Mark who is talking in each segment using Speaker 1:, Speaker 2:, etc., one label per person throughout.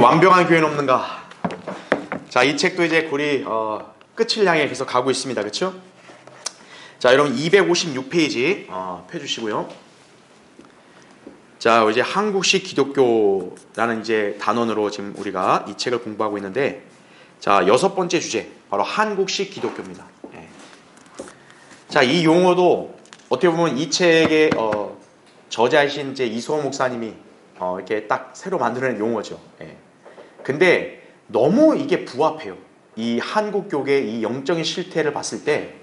Speaker 1: 완벽한 교회는 없는가? 자, 이 책도 이제 우리 끝을 향해 계속 가고 있습니다. 그렇죠? 자, 여러분 256페이지 펴주시고요. 자, 이제 한국식 기독교라는 이제 단원으로 지금 우리가 이 책을 공부하고 있는데, 자, 6번째 주제 바로 한국식 기독교입니다. 예. 자, 이 용어도 어떻게 보면 이 책의 저자이신 이제 이소호 목사님이 이렇게 딱 새로 만들어낸 용어죠. 예. 근데 너무 이게 부합해요. 이 한국교계의 이 영적인 실태를 봤을 때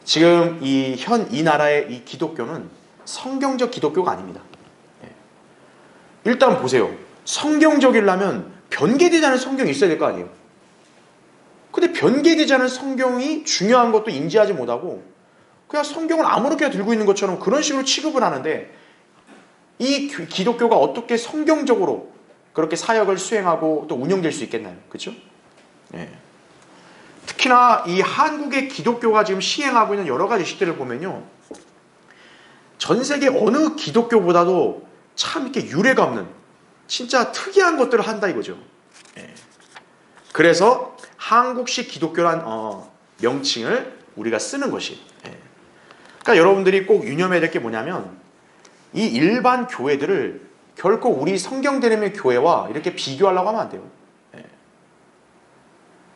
Speaker 1: 지금 이 나라의 이 기독교는 성경적 기독교가 아닙니다. 예. 일단 보세요. 성경적이려면 변개되지 않은 성경이 있어야 될 거 아니에요. 근데 변개되지 않은 성경이 중요한 것도 인지하지 못하고 그냥 성경을 아무렇게나 들고 있는 것처럼 그런 식으로 취급을 하는데, 이 기독교가 어떻게 성경적으로 그렇게 사역을 수행하고 또 운영될 수 있겠나요? 그렇죠? 네. 특히나 이 한국의 기독교가 지금 시행하고 있는 여러 가지 식들을 보면요, 전 세계 어느 기독교보다도 참 이렇게 유례가 없는 진짜 특이한 것들을 한다 이거죠. 네. 그래서 한국식 기독교란 명칭을 우리가 쓰는 것이. 네. 그러니까 여러분들이 꼭 유념해야 될 게 뭐냐면, 이 일반 교회들을 결코 우리 성경대림의 교회와 이렇게 비교하려고 하면 안 돼요. 예.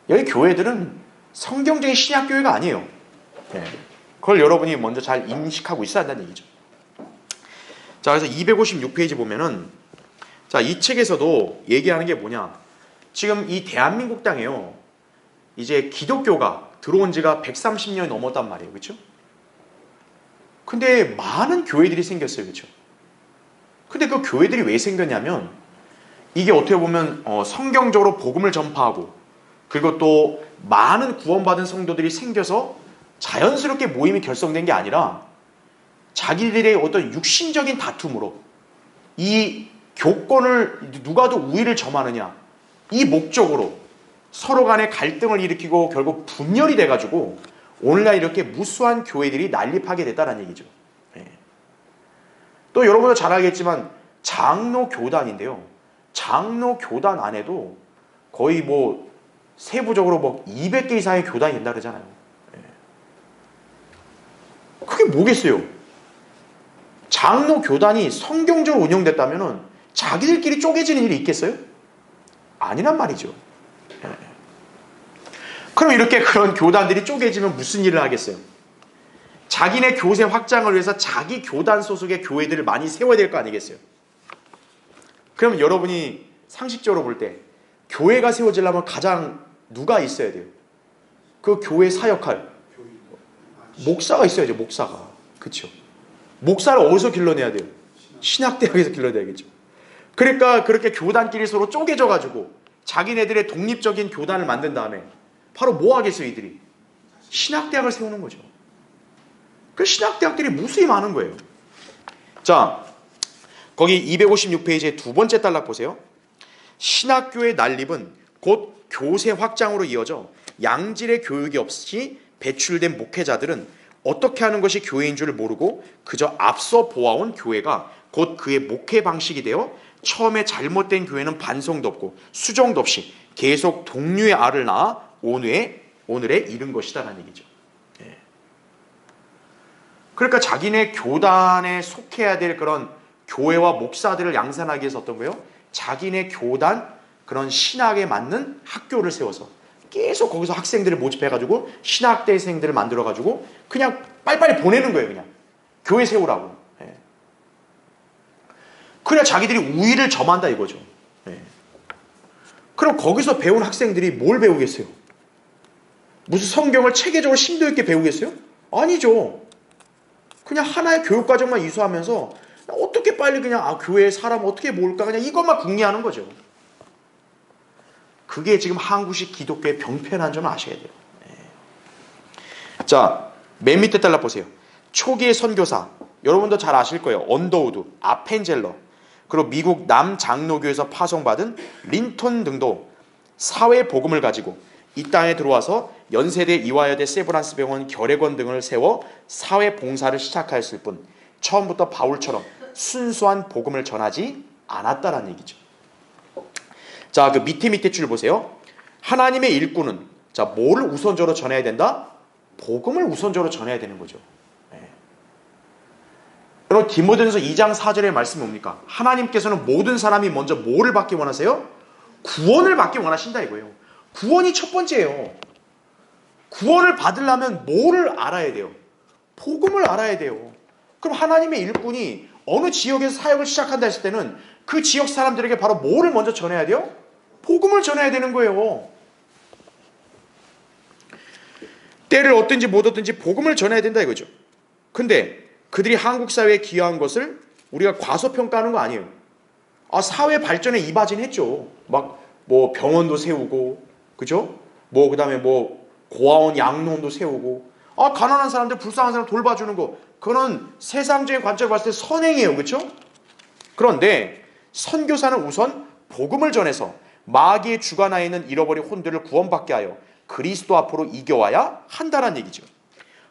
Speaker 1: 여기 교회들은 성경적인 신약교회가 아니에요. 예. 그걸 여러분이 먼저 잘 인식하고 있어야 한다는 얘기죠. 자, 그래서 256페이지 보면은, 자, 이 책에서도 얘기하는 게 뭐냐, 지금 이 대한민국 땅에요, 이제 기독교가 들어온 지가 130년이 넘었단 말이에요. 그렇죠? 근데 많은 교회들이 생겼어요. 그렇죠? 근데 그 교회들이 왜 생겼냐면, 이게 어떻게 보면 성경적으로 복음을 전파하고, 그리고 또 많은 구원받은 성도들이 생겨서 자연스럽게 모임이 결성된 게 아니라 자기들의 어떤 육신적인 다툼으로 이 교권을 누가 더 우위를 점하느냐, 이 목적으로 서로 간에 갈등을 일으키고 결국 분열이 돼가지고 오늘날 이렇게 무수한 교회들이 난립하게 됐다는 얘기죠. 예. 또 여러분도 잘 알겠지만 장로교단인데요, 장로교단 안에도 거의 뭐 세부적으로 200개 이상의 교단이 된다 그러잖아요. 예. 그게 뭐겠어요? 장로교단이 성경적으로 운영됐다면 자기들끼리 쪼개지는 일이 있겠어요? 아니란 말이죠. 예. 그럼 이렇게 그런 교단들이 쪼개지면 무슨 일을 하겠어요? 자기네 교세 확장을 위해서 자기 교단 소속의 교회들을 많이 세워야 될 거 아니겠어요? 그럼 여러분이 상식적으로 볼 때 교회가 세워지려면 가장 누가 있어야 돼요? 그 교회 사역할 목사가 있어야죠. 목사가. 그렇죠? 목사를 어디서 길러내야 돼요? 신학대학에서 길러내야겠죠. 그러니까 그렇게 교단끼리 서로 쪼개져 가지고 자기네들의 독립적인 교단을 만든 다음에 바로 뭐 하겠어요? 이들이 신학대학을 세우는 거죠. 그 신학대학들이 무수히 많은 거예요. 자, 거기 256페이지의 두 번째 단락 보세요. 신학교의 난립은 곧 교세 확장으로 이어져 양질의 교육이 없이 배출된 목회자들은 어떻게 하는 것이 교회인 줄 모르고 그저 앞서 보아온 교회가 곧 그의 목회 방식이 되어 처음에 잘못된 교회는 반성도 없고 수정도 없이 계속 동류의 알을 낳아 오늘에 이른 것이다라는 얘기죠. 예. 그러니까 자기네 교단에 속해야 될 그런 교회와 목사들을 양산하기 위해서 어떤 거예요? 자기네 교단 그런 신학에 맞는 학교를 세워서 계속 거기서 학생들을 모집해가지고 신학대생들을 만들어가지고 그냥 빨리빨리 보내는 거예요. 그냥 교회 세우라고. 예. 그래야 자기들이 우위를 점한다 이거죠. 예. 그럼 거기서 배운 학생들이 뭘 배우겠어요? 무슨 성경을 체계적으로 심도 있게 배우겠어요? 아니죠. 그냥 하나의 교육과정만 이수하면서 어떻게 빨리 그냥 교회의 사람 어떻게 모을까 그냥 이것만 궁리하는 거죠. 그게 지금 한국식 기독교의 병폐라는 점을 아셔야 돼요. 네. 자, 맨 밑에 달라 보세요. 초기의 선교사, 여러분도 잘 아실 거예요. 언더우드, 아펜젤러, 그리고 미국 남장로교에서 파송받은 린턴 등도 사회 복음을 가지고 이 땅에 들어와서 연세대, 이화여대, 세브란스 병원, 결핵원 등을 세워 사회 봉사를 시작하였을 뿐 처음부터 바울처럼 순수한 복음을 전하지 않았다라는 얘기죠. 자, 그 밑에 줄 보세요. 하나님의 일꾼은 자, 뭐를 우선적으로 전해야 된다? 복음을 우선적으로 전해야 되는 거죠. 네. 여러분 디모데전서 2장 4절의 말씀이 뭡니까? 하나님께서는 모든 사람이 먼저 뭐를 받기 원하세요? 구원을 받기 원하신다 이거예요. 구원이 첫 번째예요. 구원을 받으려면 뭐를 알아야 돼요? 복음을 알아야 돼요. 그럼 하나님의 일꾼이 어느 지역에서 사역을 시작한다 했을 때는 그 지역 사람들에게 바로 뭐를 먼저 전해야 돼요? 복음을 전해야 되는 거예요. 때를 얻든지 못 얻든지 복음을 전해야 된다 이거죠. 근데 그들이 한국 사회에 기여한 것을 우리가 과소평가하는 거 아니에요. 사회 발전에 이바진했죠. 막 뭐 병원도 세우고, 그죠? 뭐 그다음에 뭐 고아원 양로원도 세우고, 가난한 사람들, 불쌍한 사람 돌봐주는 거, 그거는 세상적인 관점을 봤을 때 선행이에요, 그렇죠? 그런데 선교사는 우선 복음을 전해서 마귀의 주관하에 있는 잃어버린 혼들을 구원받게 하여 그리스도 앞으로 이겨와야 한다는 얘기죠.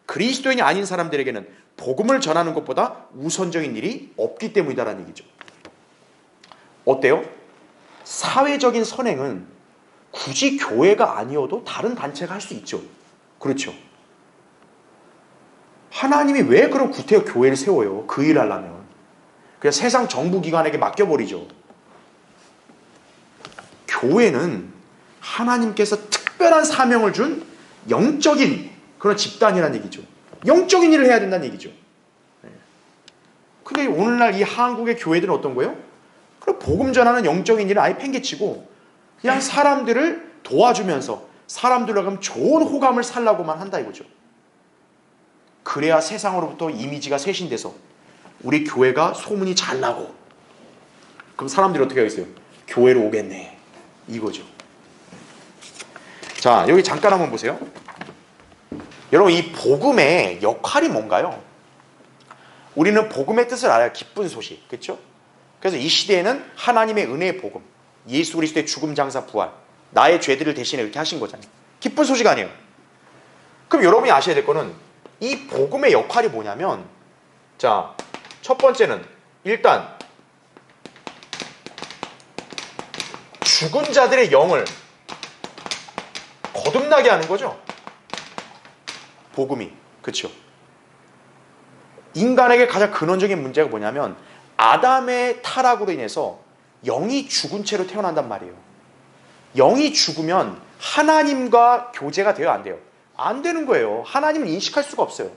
Speaker 1: 그리스도인이 아닌 사람들에게는 복음을 전하는 것보다 우선적인 일이 없기 때문이다라는 얘기죠. 어때요? 사회적인 선행은 굳이 교회가 아니어도 다른 단체가 할 수 있죠. 그렇죠. 하나님이 왜 그런 구태여 교회를 세워요? 그 일을 하려면. 그냥 세상 정부기관에게 맡겨버리죠. 교회는 하나님께서 특별한 사명을 준 영적인 그런 집단이라는 얘기죠. 영적인 일을 해야 된다는 얘기죠. 근데 오늘날 이 한국의 교회들은 어떤 거예요? 그럼 복음 전하는 영적인 일을 아예 팽개치고 그냥 사람들을 도와주면서 사람들과 그럼 좋은 호감을 살라고만 한다 이거죠. 그래야 세상으로부터 이미지가 쇄신돼서 우리 교회가 소문이 잘 나고 그럼 사람들이 어떻게 하겠어요? 교회로 오겠네 이거죠. 자, 여기 잠깐 한번 보세요. 여러분 이 복음의 역할이 뭔가요? 우리는 복음의 뜻을 알아야 기쁜 소식, 그렇죠? 그래서 이 시대에는 하나님의 은혜의 복음, 예수 그리스도의 죽음 장사 부활, 나의 죄들을 대신해 이렇게 하신 거잖아요. 기쁜 소식 아니에요. 그럼 여러분이 아셔야 될 거는 이 복음의 역할이 뭐냐면, 자, 첫 번째는 일단 죽은 자들의 영을 거듭나게 하는 거죠. 복음이. 그렇죠? 인간에게 가장 근원적인 문제가 뭐냐면 아담의 타락으로 인해서 영이 죽은 채로 태어난단 말이에요. 영이 죽으면 하나님과 교제가 돼요? 안 돼요? 안 되는 거예요. 하나님을 인식할 수가 없어요.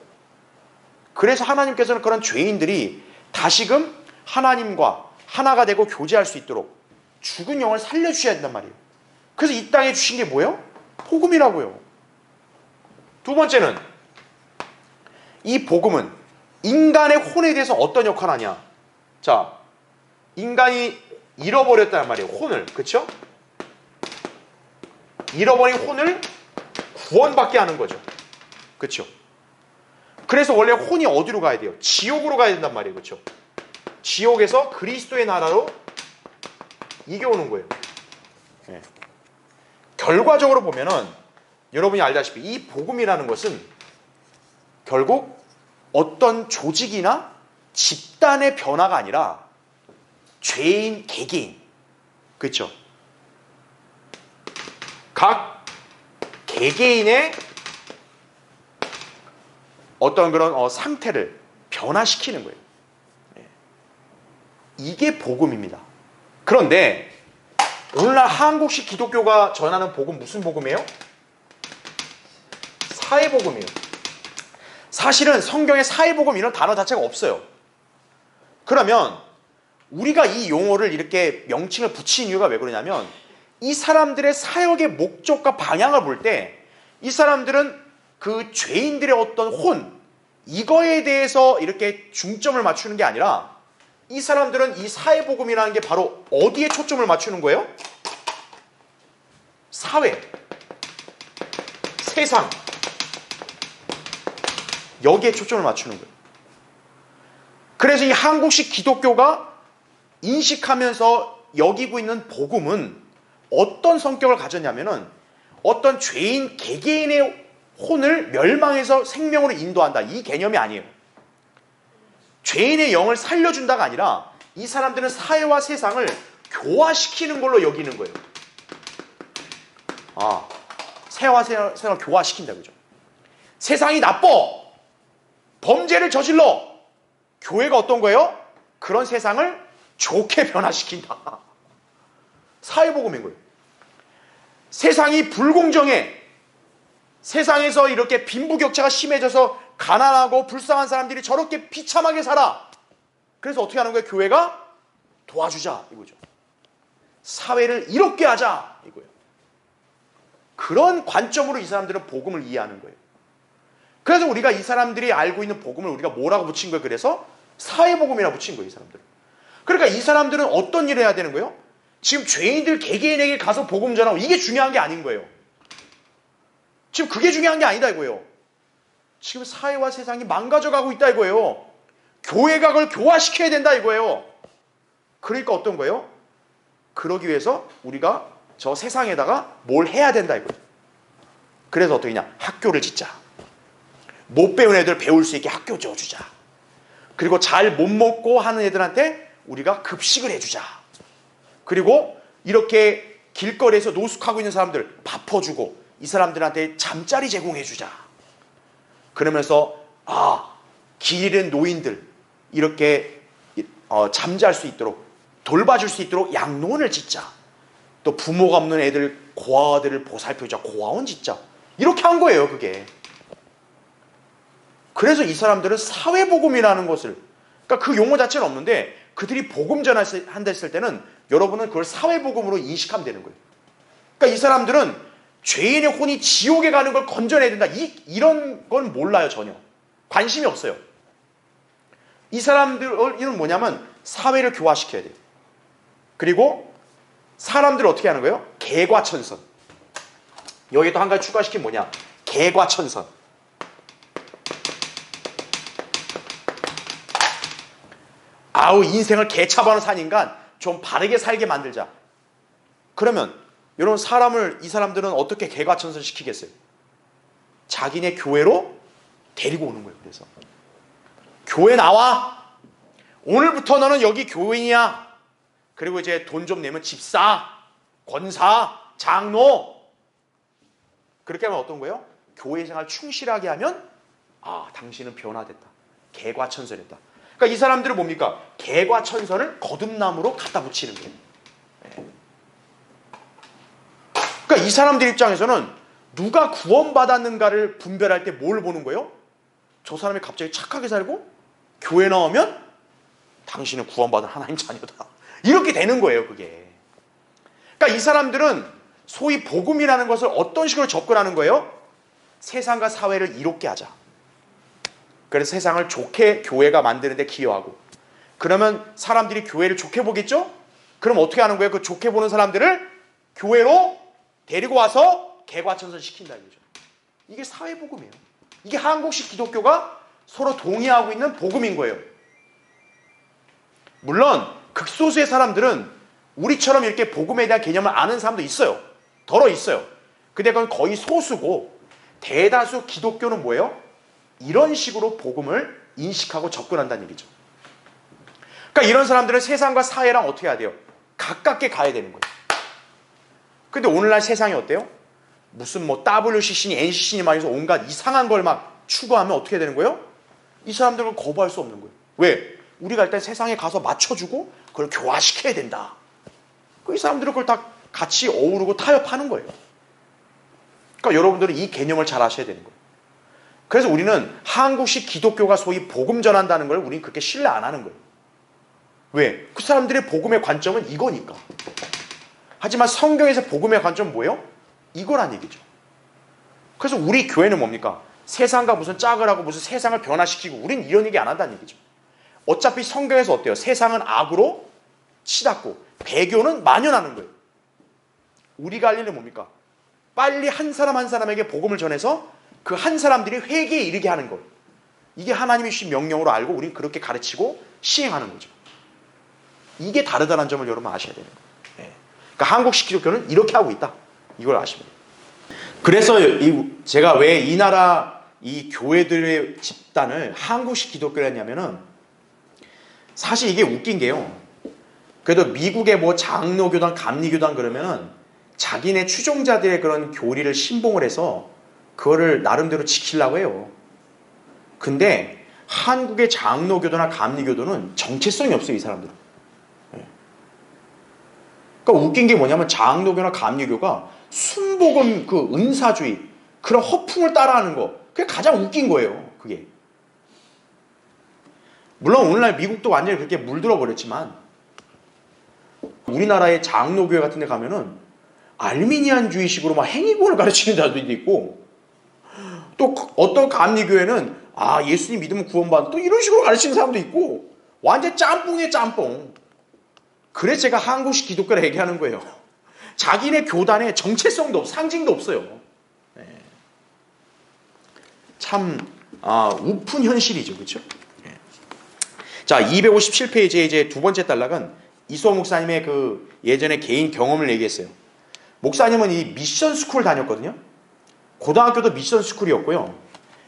Speaker 1: 그래서 하나님께서는 그런 죄인들이 다시금 하나님과 하나가 되고 교제할 수 있도록 죽은 영을 살려주셔야 된단 말이에요. 그래서 이 땅에 주신 게 뭐예요? 복음이라고요. 두 번째는 이 복음은 인간의 혼에 대해서 어떤 역할을 하냐. 자, 인간이 잃어버렸단 말이에요. 혼을. 그렇죠? 잃어버린 혼을 구원받게 하는 거죠. 그렇죠? 그래서 원래 혼이 어디로 가야 돼요? 지옥으로 가야 된단 말이에요. 그렇죠? 지옥에서 그리스도의 나라로 이겨오는 거예요. 네. 결과적으로 보면은 여러분이 알다시피 이 복음이라는 것은 결국 어떤 조직이나 집단의 변화가 아니라 죄인 개개인, 그렇죠? 각 개개인의 어떤 그런 상태를 변화시키는 거예요. 이게 복음입니다. 그런데 오늘날 한국식 기독교가 전하는 복음 무슨 복음이에요? 사회복음이에요. 사실은 성경에 사회복음 이런 단어 자체가 없어요. 그러면 우리가 이 용어를 이렇게 명칭을 붙인 이유가 왜 그러냐면 이 사람들의 사역의 목적과 방향을 볼 때 이 사람들은 그 죄인들의 어떤 혼 이거에 대해서 이렇게 중점을 맞추는 게 아니라 이 사람들은 이 사회복음이라는 게 바로 어디에 초점을 맞추는 거예요? 사회, 세상 여기에 초점을 맞추는 거예요. 그래서 이 한국식 기독교가 인식하면서 여기고 있는 복음은 어떤 성격을 가졌냐면은 어떤 죄인 개개인의 혼을 멸망해서 생명으로 인도한다 이 개념이 아니에요. 죄인의 영을 살려준다가 아니라 이 사람들은 사회와 세상을 교화시키는 걸로 여기는 거예요. 사회와 세상을 교화시킨다, 그죠? 세상이 나빠, 범죄를 저질러. 교회가 어떤 거예요? 그런 세상을 좋게 변화시킨다. 사회복음인 거예요. 세상이 불공정해. 세상에서 이렇게 빈부격차가 심해져서 가난하고 불쌍한 사람들이 저렇게 비참하게 살아. 그래서 어떻게 하는 거예요? 교회가 도와주자, 이거죠. 사회를 이롭게 하자, 이거예요. 그런 관점으로 이 사람들은 복음을 이해하는 거예요. 그래서 우리가 이 사람들이 알고 있는 복음을 우리가 뭐라고 붙인 거예요? 그래서 사회복음이라고 붙인 거예요, 이 사람들은. 그러니까 이 사람들은 어떤 일을 해야 되는 거예요? 지금 죄인들 개개인에게 가서 복음 전하고, 이게 중요한 게 아닌 거예요. 지금 그게 중요한 게 아니다, 이거예요. 지금 사회와 세상이 망가져가고 있다, 이거예요. 교회가 그걸 교화시켜야 된다, 이거예요. 그러니까 어떤 거예요? 그러기 위해서 우리가 저 세상에다가 뭘 해야 된다, 이거예요. 그래서 어떻게 하냐? 학교를 짓자. 못 배운 애들 배울 수 있게 학교 지어주자. 그리고 잘 못 먹고 하는 애들한테 우리가 급식을 해주자. 그리고 이렇게 길거리에서 노숙하고 있는 사람들 밥 퍼주고, 이 사람들한테 잠자리 제공해주자. 그러면서 길 잃은 노인들 이렇게 잠잘 수 있도록 돌봐줄 수 있도록 양로원을 짓자. 또 부모가 없는 애들, 고아들을 보살펴주자. 고아원 짓자. 이렇게 한 거예요, 그게. 그래서 이 사람들은 사회복음이라는 것을, 그러니까 그 용어 자체는 없는데 그들이 복음 전한다 했을 때는 여러분은 그걸 사회복음으로 인식하면 되는 거예요. 그러니까 이 사람들은 죄인의 혼이 지옥에 가는 걸 건져내야 된다, 이런 건 몰라요. 전혀 관심이 없어요. 이 사람들은 뭐냐면 사회를 교화시켜야 돼요. 그리고 사람들을 어떻게 하는 거예요? 개과천선. 여기 또 한 가지 추가시킨 뭐냐? 개과천선. 인생을 개차반으로 산 인간 좀 바르게 살게 만들자. 그러면 여러분, 이 사람들은 어떻게 개과천선 시키겠어요? 자기네 교회로 데리고 오는 거예요. 그래서 교회 나와. 오늘부터 너는 여기 교인이야. 그리고 이제 돈 좀 내면 집사, 권사, 장로. 그렇게 하면 어떤 거예요? 교회 생활 충실하게 하면 당신은 변화됐다. 개과천선했다. 그러니까 이 사람들은 뭡니까? 개과천선을 거듭남으로 갖다 붙이는 거예요. 그러니까 이 사람들 입장에서는 누가 구원받았는가를 분별할 때 뭘 보는 거예요? 저 사람이 갑자기 착하게 살고 교회 나오면 당신은 구원받은 하나님 자녀다. 이렇게 되는 거예요, 그게. 그러니까 이 사람들은 소위 복음이라는 것을 어떤 식으로 접근하는 거예요? 세상과 사회를 이롭게 하자. 그래서 세상을 좋게 교회가 만드는 데 기여하고, 그러면 사람들이 교회를 좋게 보겠죠? 그럼 어떻게 하는 거예요? 그 좋게 보는 사람들을 교회로 데리고 와서 개과천선 시킨다, 이거죠. 이게 사회복음이에요. 이게 한국식 기독교가 서로 동의하고 있는 복음인 거예요. 물론 극소수의 사람들은 우리처럼 이렇게 복음에 대한 개념을 아는 사람도 있어요. 덜어 있어요. 근데 그건 거의 소수고, 대다수 기독교는 뭐예요? 이런 식으로 복음을 인식하고 접근한다는 얘기죠. 그러니까 이런 사람들은 세상과 사회랑 어떻게 해야 돼요? 가깝게 가야 되는 거예요. 근데 오늘날 세상이 어때요? 무슨 WCC니 NCC니 막 해서 온갖 이상한 걸 막 추구하면 어떻게 되는 거예요? 이 사람들은 거부할 수 없는 거예요. 왜? 우리가 일단 세상에 가서 맞춰주고 그걸 교화시켜야 된다. 이 사람들은 그걸 다 같이 어우르고 타협하는 거예요. 그러니까 여러분들은 이 개념을 잘 아셔야 되는 거예요. 그래서 우리는 한국식 기독교가 소위 복음 전한다는 걸 우리는 그렇게 신뢰 안 하는 거예요. 왜? 그 사람들의 복음의 관점은 이거니까. 하지만 성경에서 복음의 관점은 뭐예요? 이거란 얘기죠. 그래서 우리 교회는 뭡니까? 세상과 무슨 짝을 하고 무슨 세상을 변화시키고, 우린 이런 얘기 안 한다는 얘기죠. 어차피 성경에서 어때요? 세상은 악으로 치닫고 배교는 만연하는 거예요. 우리가 할 일은 뭡니까? 빨리 한 사람 한 사람에게 복음을 전해서 그 한 사람들이 회개에 이르게 하는 것. 이게 하나님이 주신 명령으로 알고 우린 그렇게 가르치고 시행하는 거죠. 이게 다르다는 점을 여러분 아셔야 되는 거예요. 그러니까 한국식 기독교는 이렇게 하고 있다. 이걸 아시면 돼요. 그래서 제가 왜 이 나라 이 교회들의 집단을 한국식 기독교를 했냐면은, 사실 이게 웃긴 게요. 그래도 미국의 뭐 장로교단, 감리교단 그러면은 자기네 추종자들의 그런 교리를 신봉을 해서 그거를 나름대로 지키려고 해요. 근데 한국의 장로교도나 감리교도는 정체성이 없어요, 이 사람들은. 그러니까 웃긴 게 뭐냐면 장로교나 감리교가 순복음 그 은사주의 그런 허풍을 따라하는 거, 그게 가장 웃긴 거예요. 그게. 물론 오늘날 미국도 완전히 그렇게 물들어 버렸지만 우리나라의 장로교회 같은 데 가면은 알미니안주의식으로 막 행위구원을 가르치는 자들도 있고, 또 어떤 감리교회는 예수님 믿으면 구원받아, 또 이런 식으로 가르치는 사람도 있고, 완전 짬뽕이에요, 짬뽕. 그래서 제가 한국식 기독교를 얘기하는 거예요. 자기네 교단에 정체성도 상징도 없어요. 참 우픈 현실이죠, 그렇죠? 자, 257페이지에 이제 두 번째 단락은 이수호 목사님의 그 예전에 개인 경험을 얘기했어요. 목사님은 이 미션 스쿨을 다녔거든요. 고등학교도 미션 스쿨이었고요.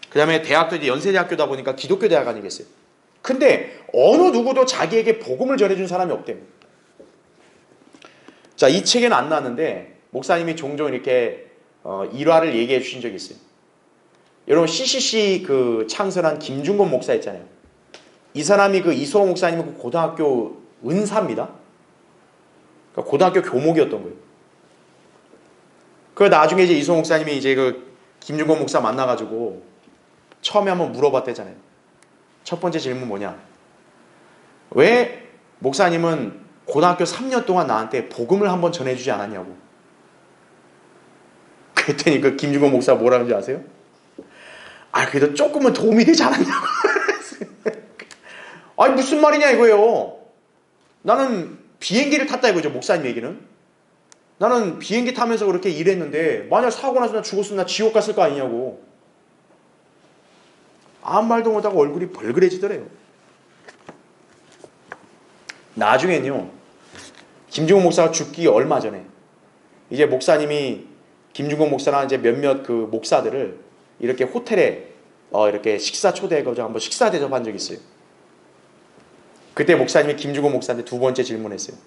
Speaker 1: 그 다음에 대학도 이제 연세대학교다 보니까 기독교 대학 아니겠어요. 근데 어느 누구도 자기에게 복음을 전해준 사람이 없대요. 자, 이 책에는 안 나왔는데 목사님이 종종 이렇게 일화를 얘기해 주신 적이 있어요. 여러분 CCC 그 창설한 김중곤 목사 있잖아요. 이 사람이 그 이수호 목사님은 그 고등학교 은사입니다. 그러니까 고등학교 교목이었던 거예요. 그 나중에 이제 이수호 목사님이 이제 그 김중곤 목사 만나가지고 처음에 한번 물어봤대잖아요. 첫 번째 질문 뭐냐? 왜 목사님은 고등학교 3년 동안 나한테 복음을 한번 전해주지 않았냐고. 그랬더니 그 김중곤 목사가 뭐라는 줄 아세요? 그래도 조금은 도움이 되지 않았냐고. 아니 무슨 말이냐 이거예요. 나는 비행기를 탔다 이거죠, 목사님 얘기는. 나는 비행기 타면서 그렇게 일했는데 만약 사고 나서 나 죽었으면 나 지옥 갔을 거 아니냐고. 아무 말도 못하고 얼굴이 벌그레지더래요. 나중엔요, 김중곤 목사가 죽기 얼마 전에 이제 목사님이 김중곤 목사나 이제 몇몇 그 목사들을 이렇게 호텔에 이렇게 식사 초대해가지고 한번 식사 대접한 적이 있어요. 그때 목사님이 김중곤 목사한테 두 번째 질문했어요.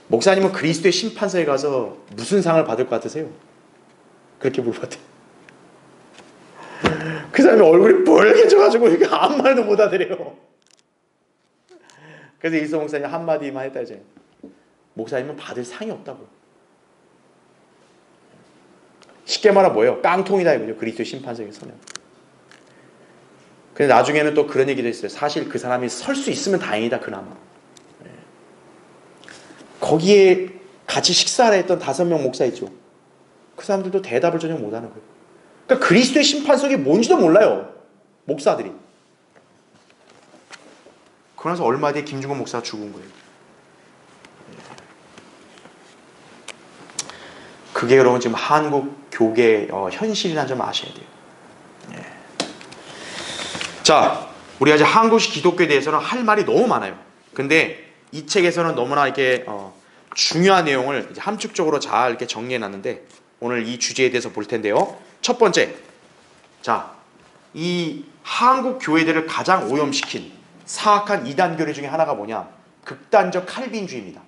Speaker 1: 목사님은 그리스도의 심판서에 가서 무슨 상을 받을 것 같으세요? 그렇게 물어봤대요. 그 사람이 얼굴이 벌개져가지고 이게 아무 말도 못 하더래요. 그래서 이수호 목사님 한마디만 했다 이제. 목사님은 받을 상이 없다고. 쉽게 말하면 뭐예요? 깡통이다 이거죠. 그리스도의 심판석에 서면. 근데 나중에는 또 그런 얘기도 있어요. 사실 그 사람이 설 수 있으면 다행이다 그나마. 거기에 같이 식사를 했던 5명 목사 있죠. 그 사람들도 대답을 전혀 못하는 거예요. 그러니까 그리스도의 심판석이 뭔지도 몰라요, 목사들이. 그러면서 얼마 뒤에 김중곤 목사가 죽은 거예요. 그게 여러분 지금 한국 교계의 현실이라는 점 아셔야 돼요. 자, 우리가 이제 한국식 기독교에 대해서는 할 말이 너무 많아요. 근데 이 책에서는 너무나 이렇게 중요한 내용을 이제 함축적으로 잘 이렇게 정리해 놨는데 오늘 이 주제에 대해서 볼 텐데요. 첫 번째, 자, 이 한국 교회들을 가장 오염시킨 사악한 이단 교리 중에 하나가 뭐냐? 극단적 칼빈주의입니다.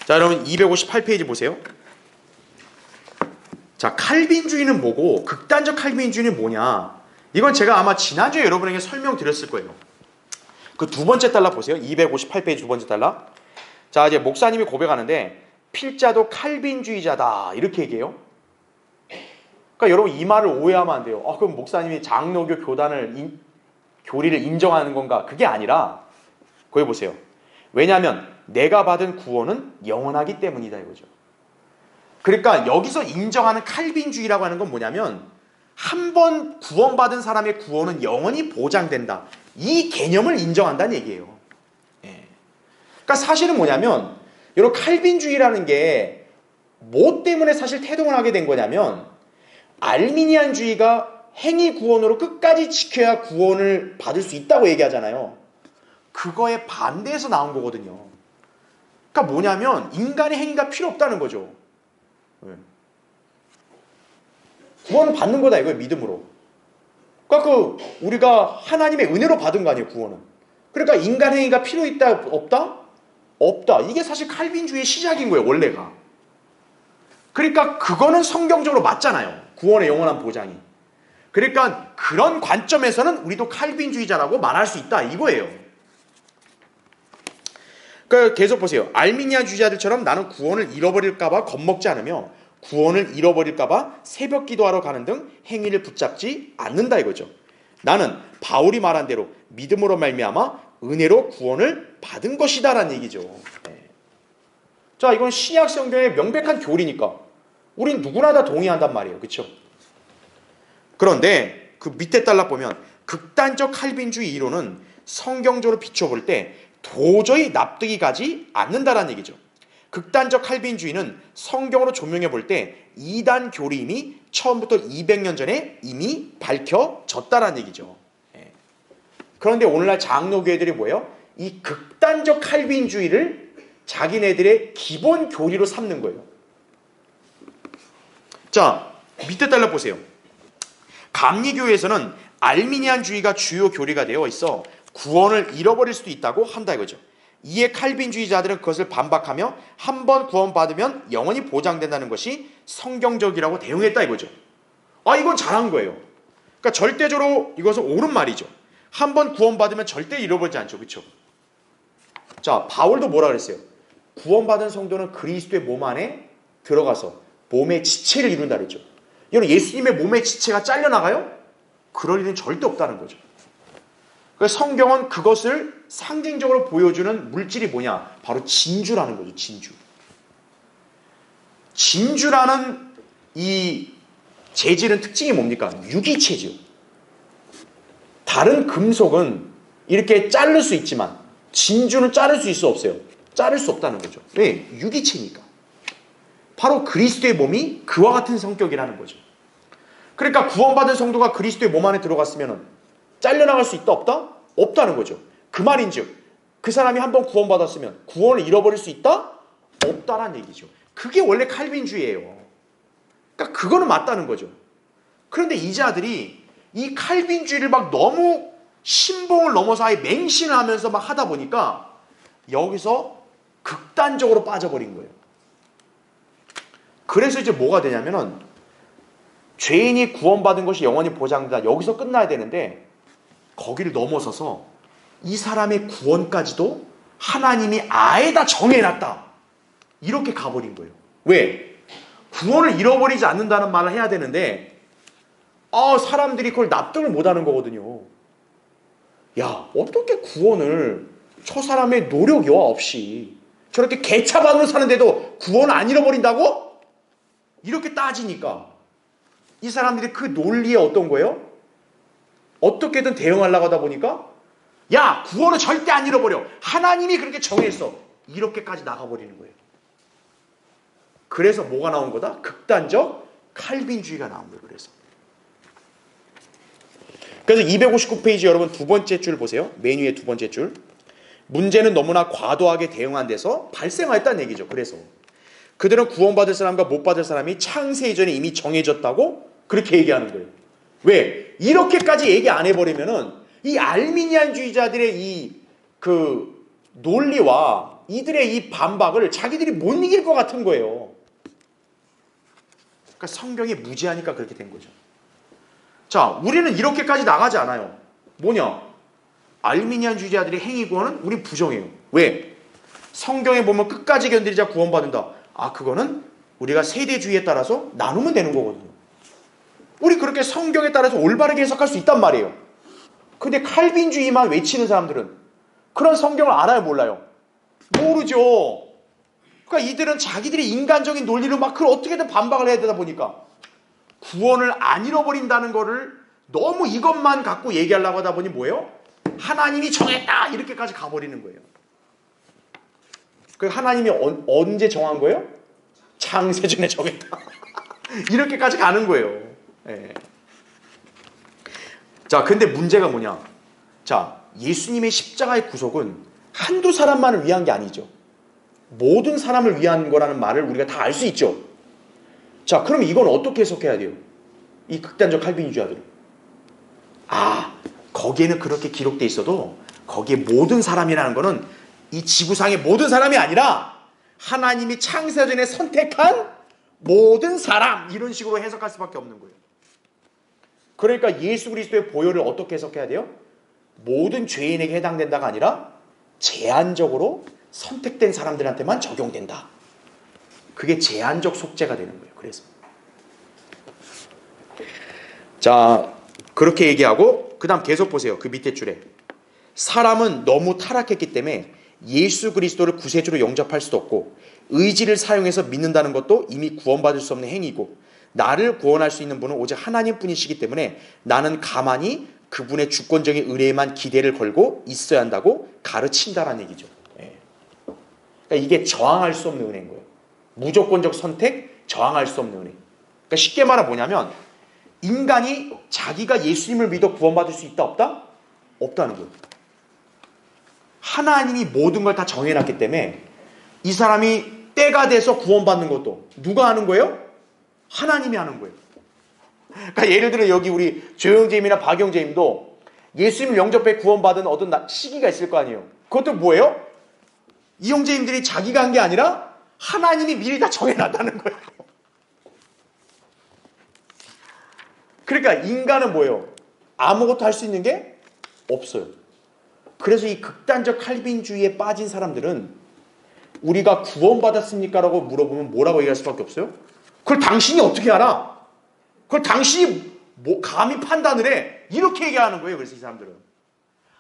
Speaker 1: 자, 여러분 258페이지 보세요. 자, 칼빈주의는 뭐고 극단적 칼빈주의는 뭐냐? 이건 제가 아마 지난주에 여러분에게 설명드렸을 거예요. 그 두 번째 달락 보세요. 258페이지 두 번째 달락. 자, 이제 목사님이 고백하는데 필자도 칼빈주의자다 이렇게 얘기해요. 그러니까 여러분 이 말을 오해하면 안 돼요. 그럼 목사님이 장로교 교단을 교리를 인정하는 건가? 그게 아니라 거기 보세요. 왜냐하면 내가 받은 구원은 영원하기 때문이다 이거죠. 그러니까 여기서 인정하는 칼빈주의라고 하는 건 뭐냐면 한 번 구원받은 사람의 구원은 영원히 보장된다. 이 개념을 인정한다는 얘기예요. 그러니까 사실은 뭐냐면 여러분 칼빈주의라는 게 뭐 때문에 사실 태동을 하게 된 거냐면 알미니안주의가 행위 구원으로 끝까지 지켜야 구원을 받을 수 있다고 얘기하잖아요. 그거에 반대해서 나온 거거든요. 그러니까 뭐냐면 인간의 행위가 필요 없다는 거죠. 구원을 받는 거다 이거예요, 믿음으로. 그러니까 우리가 하나님의 은혜로 받은 거 아니에요, 구원은. 그러니까 인간 행위가 필요 있다 없다? 없다. 이게 사실 칼빈주의의 시작인 거예요, 원래가. 그러니까 그거는 성경적으로 맞잖아요. 구원의 영원한 보장이. 그러니까 그런 관점에서는 우리도 칼빈주의자라고 말할 수 있다 이거예요. 그러니까 계속 보세요. 알미니아주의자들처럼 나는 구원을 잃어버릴까봐 겁먹지 않으며 구원을 잃어버릴까봐 새벽 기도하러 가는 등 행위를 붙잡지 않는다 이거죠. 나는 바울이 말한 대로 믿음으로 말미암아 은혜로 구원을 받은 것이다라는 얘기죠. 네. 자, 이건 신약 성경의 명백한 교리니까 우린 누구나 다 동의한단 말이에요. 그렇죠? 그런데 그 밑에 달락 보면 극단적 칼빈주의 이론은 성경적으로 비춰볼 때 도저히 납득이 가지 않는다라는 얘기죠. 극단적 칼빈주의는 성경으로 조명해 볼 때 이단 교리임이 처음부터 200년 전에 이미 밝혀졌다라는 얘기죠. 그런데 오늘날 장로교회들이 뭐예요? 이 극단적 칼빈주의를 자기네들의 기본 교리로 삼는 거예요. 자, 밑에 달라 보세요. 감리교회에서는 알미니안주의가 주요 교리가 되어 있어 구원을 잃어버릴 수도 있다고 한다 이거죠. 이에 칼빈주의자들은 그것을 반박하며 한 번 구원받으면 영원히 보장된다는 것이 성경적이라고 대응했다 이거죠. 아, 이건 잘한 거예요. 그러니까 절대적으로 이것은 옳은 말이죠. 한 번 구원받으면 절대 잃어버리지 않죠. 그렇죠? 자, 바울도 뭐라 그랬어요? 구원받은 성도는 그리스도의 몸 안에 들어가서 몸의 지체를 이룬다 그랬죠. 이건 예수님의 몸의 지체가 잘려나가요? 그럴 일은 절대 없다는 거죠. 그래서 성경은 그것을 상징적으로 보여주는 물질이 뭐냐? 바로 진주라는 거죠. 진주. 진주라는 이 재질은 특징이 뭡니까? 유기체죠. 다른 금속은 이렇게 자를 수 있지만 진주는 자를 수 있어 없어요? 자를 수 없다는 거죠. 왜? 유기체니까. 바로 그리스도의 몸이 그와 같은 성격이라는 거죠. 그러니까 구원받은 성도가 그리스도의 몸 안에 들어갔으면 잘려나갈 수 있다 없다? 없다는 거죠. 그 말인즉 그 사람이 한번 구원받았으면 구원을 잃어버릴 수 있다? 없다라는 얘기죠. 그게 원래 칼빈주의예요. 그러니까 그거는 맞다는 거죠. 그런데 이 자들이 이 칼빈주의를 막 너무 신봉을 넘어서 아예 맹신을 하면서 막 하다 보니까 여기서 극단적으로 빠져버린 거예요. 그래서 이제 뭐가 되냐면은 죄인이 구원받은 것이 영원히 보장된다. 여기서 끝나야 되는데 거기를 넘어서서 이 사람의 구원까지도 하나님이 아예 다 정해놨다. 이렇게 가버린 거예요. 왜? 구원을 잃어버리지 않는다는 말을 해야 되는데 사람들이 그걸 납득을 못하는 거거든요. 야, 어떻게 구원을 저 사람의 노력 여하 없이 저렇게 개차반으로 사는데도 구원을 안 잃어버린다고? 이렇게 따지니까 이 사람들이 그 논리에 어떤 거예요? 어떻게든 대응하려고 하다 보니까 야, 구원은 절대 안 잃어버려. 하나님이 그렇게 정했어. 이렇게까지 나가버리는 거예요. 그래서 뭐가 나온 거다? 극단적 칼빈주의가 나온 거예요. 그래서 259페이지 여러분 두 번째 줄 보세요. 메뉴의 두 번째 줄. 문제는 너무나 과도하게 대응한 데서 발생하였다는 얘기죠. 그래서 그들은 구원받을 사람과 못 받을 사람이 창세 이전에 이미 정해졌다고 그렇게 얘기하는 거예요. 왜? 이렇게까지 얘기 안 해버리면은 이 알미니안주의자들의 이 그 논리와 이들의 이 반박을 자기들이 못 이길 것 같은 거예요. 그러니까 성경이 무지하니까 그렇게 된 거죠. 자, 우리는 이렇게까지 나가지 않아요. 뭐냐? 알미니안주의자들의 행위 구원은 우린 부정해요. 왜? 성경에 보면 끝까지 견디자 구원받는다. 그거는 우리가 세대주의에 따라서 나누면 되는 거거든요. 우리 그렇게 성경에 따라서 올바르게 해석할 수 있단 말이에요. 근데 칼빈주의만 외치는 사람들은 그런 성경을 알아요, 몰라요? 모르죠. 그러니까 이들은 자기들의 인간적인 논리로 막 그걸 어떻게든 반박을 해야 되다 보니까 구원을 안 잃어버린다는 거를 너무 이것만 갖고 얘기하려고 하다 보니 뭐예요? 하나님이 정했다! 이렇게까지 가버리는 거예요. 그 하나님이 언제 정한 거예요? 창세전에 정했다. 이렇게까지 가는 거예요. 예. 자, 근데 문제가 뭐냐? 자, 예수님의 십자가의 구속은 한두 사람만을 위한 게 아니죠. 모든 사람을 위한 거라는 말을 우리가 다 알 수 있죠. 자, 그럼 이건 어떻게 해석해야 돼요? 이 극단적 칼빈주의자들은. 거기에는 그렇게 기록돼 있어도 거기에 모든 사람이라는 거는 이 지구상의 모든 사람이 아니라 하나님이 창세전에 선택한 모든 사람, 이런 식으로 해석할 수밖에 없는 거예요. 그러니까 예수 그리스도의 보혈을 어떻게 해석해야 돼요? 모든 죄인에게 해당된다가 아니라 제한적으로 선택된 사람들한테만 적용된다. 그게 제한적 속죄가 되는 거예요. 그래서 자, 그렇게 얘기하고 그 다음 계속 보세요. 그 밑에 줄에 사람은 너무 타락했기 때문에 예수 그리스도를 구세주로 영접할 수도 없고 의지를 사용해서 믿는다는 것도 이미 구원받을 수 없는 행위고 나를 구원할 수 있는 분은 오직 하나님뿐이시기 때문에 나는 가만히 그분의 주권적인 의뢰에만 기대를 걸고 있어야 한다고 가르친다라는 얘기죠. 그러니까 이게 저항할 수 없는 은혜인 거예요. 무조건적 선택, 저항할 수 없는 은혜. 그러니까 쉽게 말하면 뭐냐면 인간이 자기가 예수님을 믿어 구원받을 수 있다 없다? 없다는 거예요. 하나님이 모든 걸 다 정해놨기 때문에 이 사람이 때가 돼서 구원받는 것도 누가 하는 거예요? 하나님이 하는 거예요. 그러니까 예를 들어 여기 우리 조영재님이나 박영재님도 예수님 영접해 구원받은 어떤 시기가 있을 거 아니에요. 그것도 뭐예요? 이 형제님들이 자기가 한 게 아니라 하나님이 미리 다 정해놨다는 거예요. 그러니까 인간은 뭐예요? 아무것도 할 수 있는 게 없어요. 그래서 이 극단적 칼빈주의에 빠진 사람들은 우리가 구원받았습니까? 라고 물어보면 뭐라고 얘기할 수밖에 없어요? 그걸 당신이 어떻게 알아? 그걸 당신이 감히 판단을 해? 이렇게 얘기하는 거예요. 그래서 이 사람들은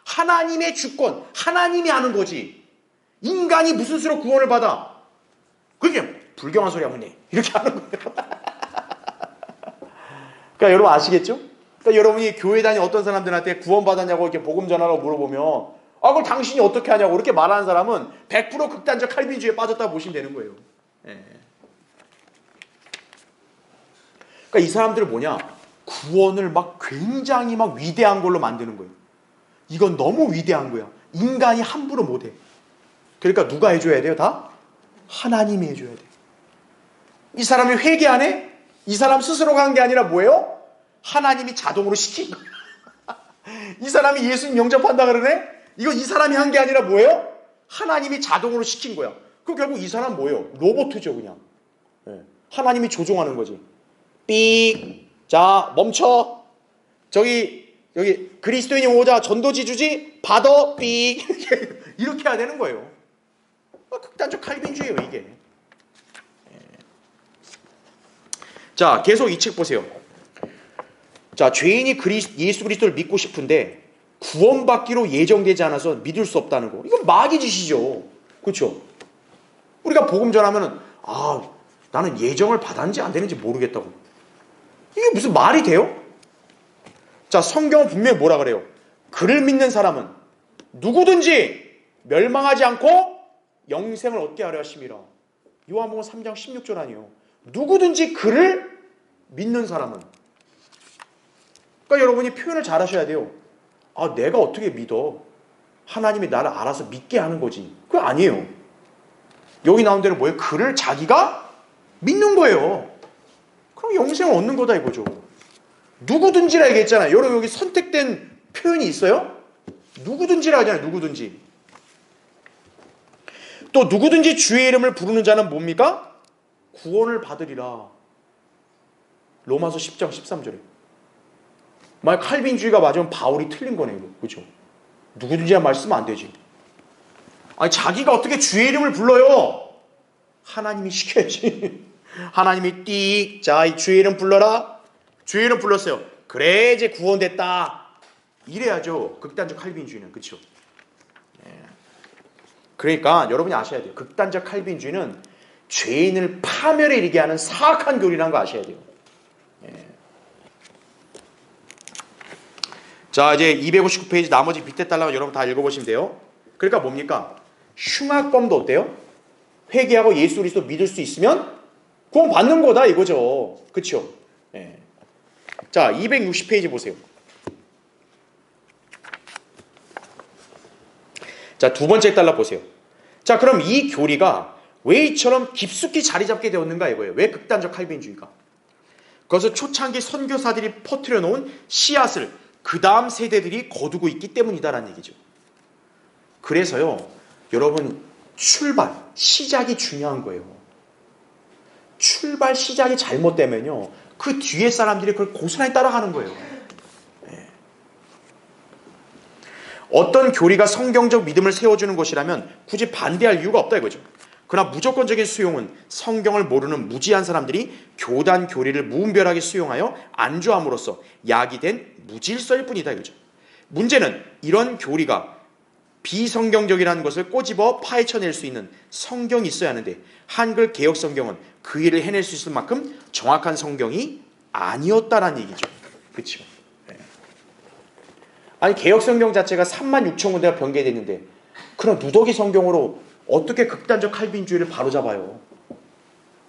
Speaker 1: 하나님의 주권, 하나님이 하는 거지 인간이 무슨 수로 구원을 받아? 그게 불경한 소리 하면 돼. 이렇게 하는 거예요. 그러니까 여러분 아시겠죠? 그러니까 여러분이 교회 다니는 어떤 사람들한테 구원받았냐고 이렇게 복음 전하라고 물어보면 그걸 당신이 어떻게 하냐고 이렇게 말하는 사람은 100% 극단적 칼빈주의에 빠졌다고 보시면 되는 거예요. 그러니까 이 사람들은 뭐냐? 구원을 막 굉장히 막 위대한 걸로 만드는 거예요. 이건 너무 위대한 거야. 인간이 함부로 못해. 그러니까 누가 해줘야 돼요? 다? 하나님이 해줘야 돼요. 이 사람이 회개 안 해? 이 사람 스스로가 한 게 아니라 뭐예요? 하나님이 자동으로 시킨 거야. 이 사람이 예수님 영접한다 그러네? 이거 이 사람이 한 게 아니라 뭐예요? 하나님이 자동으로 시킨 거야. 그럼 결국 이 사람 뭐예요? 로봇이죠 그냥. 하나님이 조종하는 거지. 삑. 자 멈춰. 여기 그리스도인이 오자 전도지 주지 받아 삑. 이렇게 해야 되는 거예요. 극단적 칼빈주의예요 이게. 자 계속 이 책 보세요. 자 죄인이 예수 그리스도를 믿고 싶은데 구원받기로 예정되지 않아서 믿을 수 없다는 거. 이건 마귀 짓이죠. 그렇죠? 우리가 복음 전하면은 나는 예정을 받았는지 안 되는지 모르겠다고. 이게 무슨 말이 돼요? 자 성경은 분명히 뭐라 그래요? 그를 믿는 사람은 누구든지 멸망하지 않고 영생을 얻게 하려 하심이라. 요한복음 3장 16절 아니에요. 누구든지 그를 믿는 사람은. 그러니까 여러분이 표현을 잘 하셔야 돼요. 내가 어떻게 믿어? 하나님이 나를 알아서 믿게 하는 거지. 그거 아니에요. 여기 나온 대로 뭐예요? 그를 자기가 믿는 거예요. 그럼 영생을 얻는 거다 이거죠. 누구든지라 얘기했잖아요. 여러분 여기 선택된 표현이 있어요? 누구든지라 하잖아요. 누구든지. 또 누구든지 주의 이름을 부르는 자는 뭡니까? 구원을 받으리라. 로마서 10장 13절에. 만약 칼빈주의가 맞으면 바울이 틀린 거네요. 그렇죠? 누구든지란 말 쓰면 안 되지. 자기가 어떻게 주의 이름을 불러요? 하나님이 시켜야지. 하나님이 띡, 자, 이 주의 이름 불러라. 주의 이름 불렀어요. 그래 이제 구원됐다. 이래야죠. 극단적 칼빈주의는. 그렇죠? 그러니까 여러분이 아셔야 돼요. 극단적 칼빈주의는 죄인을 파멸에 이르게 하는 사악한 교리라는 거 아셔야 돼요. 자 이제 259페이지 나머지 밑에 달라고 여러분 다 읽어보시면 돼요. 그러니까 뭡니까? 흉악범도 어때요? 회개하고 예수 그리스도 믿을 수 있으면 구원 받는 거다 이거죠. 그렇죠? 자 260페이지 보세요. 자 두 번째 달라 보세요. 자 그럼 이 교리가 왜 이처럼 깊숙이 자리 잡게 되었는가 이거예요. 왜 극단적 칼빈주의가? 그것은 초창기 선교사들이 퍼뜨려 놓은 씨앗을 그 다음 세대들이 거두고 있기 때문이다라는 얘기죠. 그래서요 여러분, 시작이 중요한 거예요. 시작이 잘못되면요, 그 뒤에 사람들이 그걸 고스란히 따라가는 거예요. 어떤 교리가 성경적 믿음을 세워주는 것이라면 굳이 반대할 이유가 없다 이거죠. 그러나 무조건적인 수용은 성경을 모르는 무지한 사람들이 교단 교리를 무분별하게 수용하여 안주함으로써 야기된 무질서일 뿐이다 이거죠. 문제는 이런 교리가 비성경적이라는 것을 꼬집어 파헤쳐낼 수 있는 성경이 있어야 하는데, 한글 개혁 성경은 그 일을 해낼 수 있을 만큼 정확한 성경이 아니었다라는 얘기죠. 그렇죠? 아니, 개혁 성경 자체가 36,000군데가 변개됐는데 그럼 누더기 성경으로 어떻게 극단적 칼빈주의를 바로잡아요?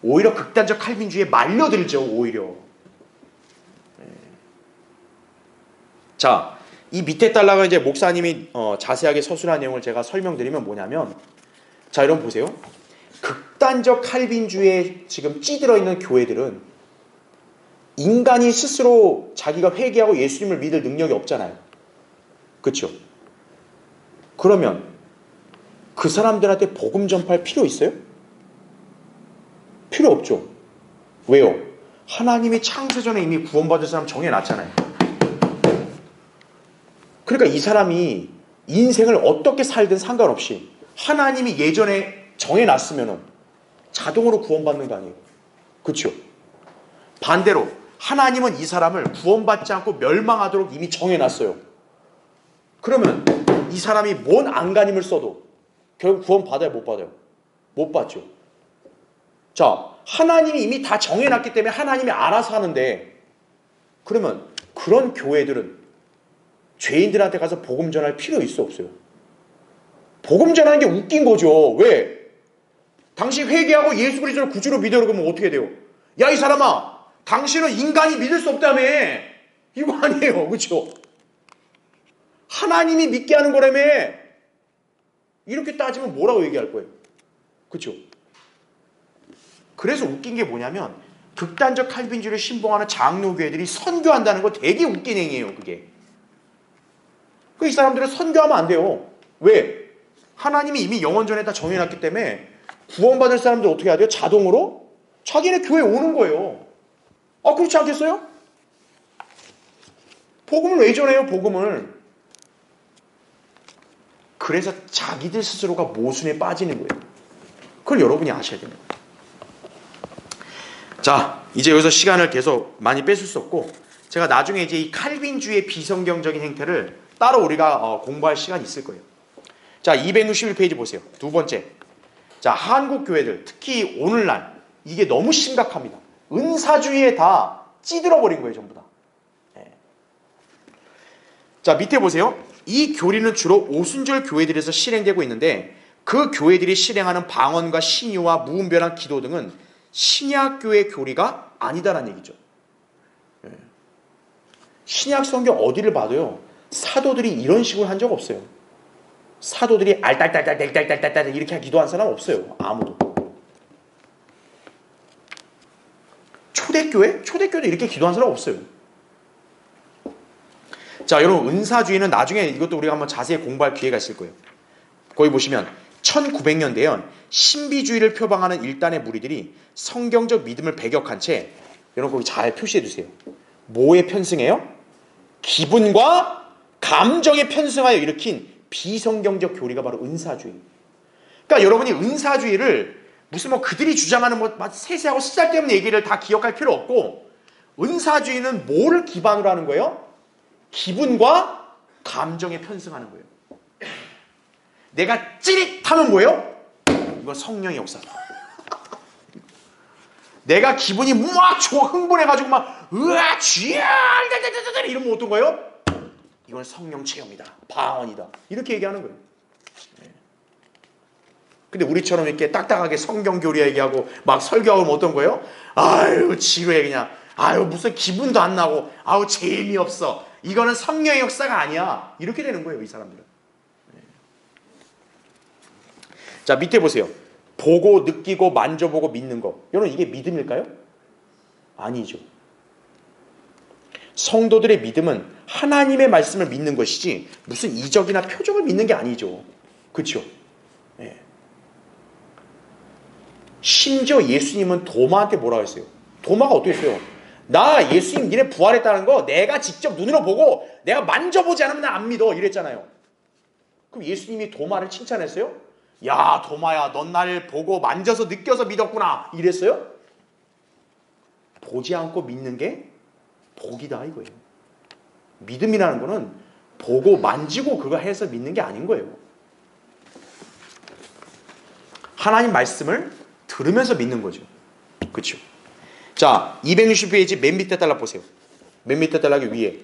Speaker 1: 오히려 극단적 칼빈주의에 말려들죠. 오히려. 자, 이 밑에 달라가 이제 목사님이 자세하게 서술한 내용을 제가 설명드리면 뭐냐면, 자, 여러분 보세요. 극단적 칼빈주의에 지금 찌들어 있는 교회들은 인간이 스스로 자기가 회개하고 예수님을 믿을 능력이 없잖아요. 그렇죠? 그러면 그 사람들한테 복음 전파할 필요 있어요? 필요 없죠. 왜요? 하나님이 창세전에 이미 구원받을 사람 정해놨잖아요. 그러니까 이 사람이 인생을 어떻게 살든 상관없이 하나님이 예전에 정해놨으면 자동으로 구원받는 거 아니에요? 그렇죠? 반대로 하나님은 이 사람을 구원받지 않고 멸망하도록 이미 정해놨어요. 그러면 이 사람이 뭔 안간힘을 써도 결국 구원 받아요, 못 받아요? 못 받죠. 자, 하나님이 이미 다 정해놨기 때문에 하나님이 알아서 하는데, 그러면 그런 교회들은 죄인들한테 가서 복음 전할 필요 있어 없어요? 복음 전하는 게 웃긴 거죠. 왜? 당신 회개하고 예수 그리스도를 구주로 믿어 그러면 어떻게 돼요? 야, 이 사람아, 당신은 인간이 믿을 수 없다며. 이거 아니에요. 그렇죠? 하나님이 믿게 하는 거라며. 이렇게 따지면 뭐라고 얘기할 거예요? 그렇죠? 그래서 웃긴 게 뭐냐면, 극단적 칼빈주의를 신봉하는 장로교회들이 선교한다는 거 되게 웃긴 행위예요. 그게. 이 사람들은 선교하면 안 돼요. 왜? 하나님이 이미 영원전에 다 정해놨기 때문에 구원받을 사람들 어떻게 해야 돼요? 자동으로 자기네 교회에 오는 거예요. 아, 그렇지 않겠어요? 복음을 왜 전해요? 복음을. 그래서 자기들 스스로가 모순에 빠지는 거예요. 그걸 여러분이 아셔야 됩니다. 자, 이제 여기서 시간을 계속 많이 뺏을 수 없고, 제가 나중에 이제 이 칼빈주의의 비성경적인 행태를 따로 우리가 공부할 시간이 있을 거예요. 자, 261페이지 보세요. 두 번째. 자, 한국 교회들, 특히 오늘날 이게 너무 심각합니다. 은사주의에 다 찌들어버린 거예요, 전부 다. 네. 자, 밑에 보세요. 이 교리는 주로 오순절 교회들에서 실행되고 있는데, 그 교회들이 실행하는 방언과 신유와 무분별한 기도 등은 신약교회 교리가 아니다라는 얘기죠. 네. 신약 성경 어디를 봐도요, 사도들이 이런 식으로 한 적 없어요. 사도들이 알딸딸딸딸딸딸딸 이렇게 기도한 사람 없어요. 아무도. 초대교회도 이렇게 기도한 사람 없어요. 자, 여러분, 은사주의는 나중에 이것도 우리가 한번 자세히 공부할 기회가 있을 거예요. 거기 보시면 1900년대엔 신비주의를 표방하는 일단의 무리들이 성경적 믿음을 배격한 채, 여러분 거기 잘 표시해 두세요. 뭐에 편승해요? 기분과 감정에 편승하여 일으킨 비성경적 교리가 바로 은사주의. 그러니까 여러분이 은사주의를 무슨 그들이 주장하는 세세하고 쓰잘데없는 얘기를 다 기억할 필요 없고, 은사주의는 뭐를 기반으로 하는 거예요? 기분과 감정에 편승하는 거예요. 내가 찌릿하면 뭐예요? 이건 성령의 역사다. 내가 기분이 막 흥분해가지고 막 으아 쥐야 이러면 어떤 거예요? 이건 성령 체험이다, 방언이다, 이렇게 얘기하는 거예요. 근데 우리처럼 이렇게 딱딱하게 성경 교리 얘기하고 막 설교하면 어떤 거예요? 아유 지루해 그냥. 아유 무슨 기분도 안 나고. 아유 재미없어. 이거는 성령의 역사가 아니야. 이렇게 되는 거예요, 이 사람들은. 자, 밑에 보세요. 보고 느끼고 만져보고 믿는 거. 여러분 이게 믿음일까요? 아니죠. 성도들의 믿음은 하나님의 말씀을 믿는 것이지 무슨 이적이나 표적을 믿는 게 아니죠. 그렇죠? 심지어 예수님은 도마한테 뭐라고 했어요? 도마가 어떻게 했어요? 나 예수님 니네 부활했다는 거 내가 직접 눈으로 보고 내가 만져보지 않으면 나 안 믿어 이랬잖아요. 그럼 예수님이 도마를 칭찬했어요? 야 도마야 넌 나를 보고 만져서 느껴서 믿었구나 이랬어요? 보지 않고 믿는 게 복이다 이거예요. 믿음이라는 거는 보고 만지고 그거 해서 믿는 게 아닌 거예요. 하나님 말씀을 들으면서 믿는 거죠. 그렇죠? 자, 260페이지 맨 밑에 달락 보세요. 맨 밑에 달락이 위에.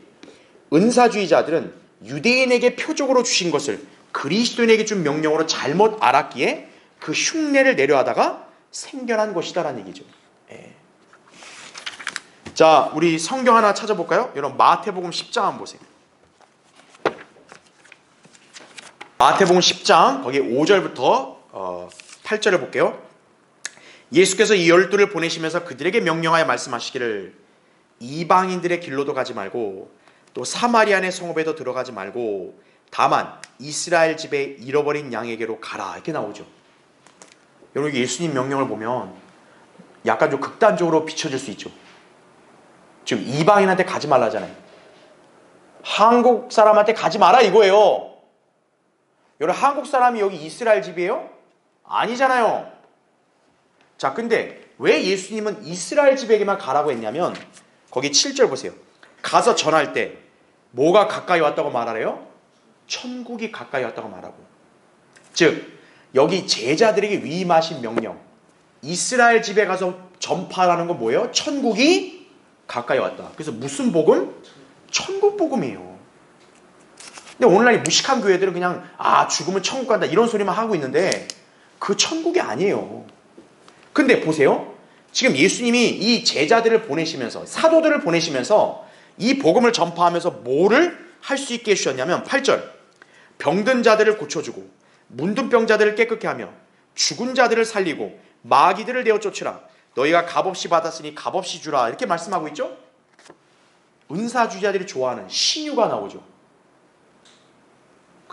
Speaker 1: 은사주의자들은 유대인에게 표적으로 주신 것을 그리스도인에게 준 명령으로 잘못 알았기에 그 흉내를 내려하다가 생겨난 것이다라는 얘기죠. 예. 자, 우리 성경 하나 찾아볼까요? 여러분 마태복음 10장 한번 보세요. 마태복음 10장 거기 5절부터 8절을 볼게요. 예수께서 이 12를 보내시면서 그들에게 명령하여 말씀하시기를 이방인들의 길로도 가지 말고 또 사마리아의 성읍에도 들어가지 말고 다만 이스라엘 집에 잃어버린 양에게로 가라 이렇게 나오죠. 여러분 예수님 명령을 보면 약간 좀 극단적으로 비춰질 수 있죠. 지금 이방인한테 가지 말라잖아요. 한국 사람한테 가지 마라 이거예요. 여러분 한국 사람이 여기 이스라엘 집이에요? 아니잖아요. 자, 근데 왜 예수님은 이스라엘 집에게만 가라고 했냐면 거기 7절 보세요. 가서 전할 때 뭐가 가까이 왔다고 말하래요? 천국이 가까이 왔다고 말하고. 즉 여기 제자들에게 위임하신 명령 이스라엘 집에 가서 전파하는 건 뭐예요? 천국이 가까이 왔다. 그래서 무슨 복음? 천국 복음이에요. 근데 오늘날 이 무식한 교회들은 그냥 죽으면 천국 간다 이런 소리만 하고 있는데 그 천국이 아니에요. 근데 보세요. 지금 예수님이 이 제자들을 보내시면서 사도들을 보내시면서 이 복음을 전파하면서 뭐를 할 수 있게 해주셨냐면 8절 병든 자들을 고쳐주고 문둥병 자들을 깨끗게 하며 죽은 자들을 살리고 마귀들을 내어 쫓으라 너희가 값없이 받았으니 값없이 주라 이렇게 말씀하고 있죠. 은사주의자들이 좋아하는 신유가 나오죠.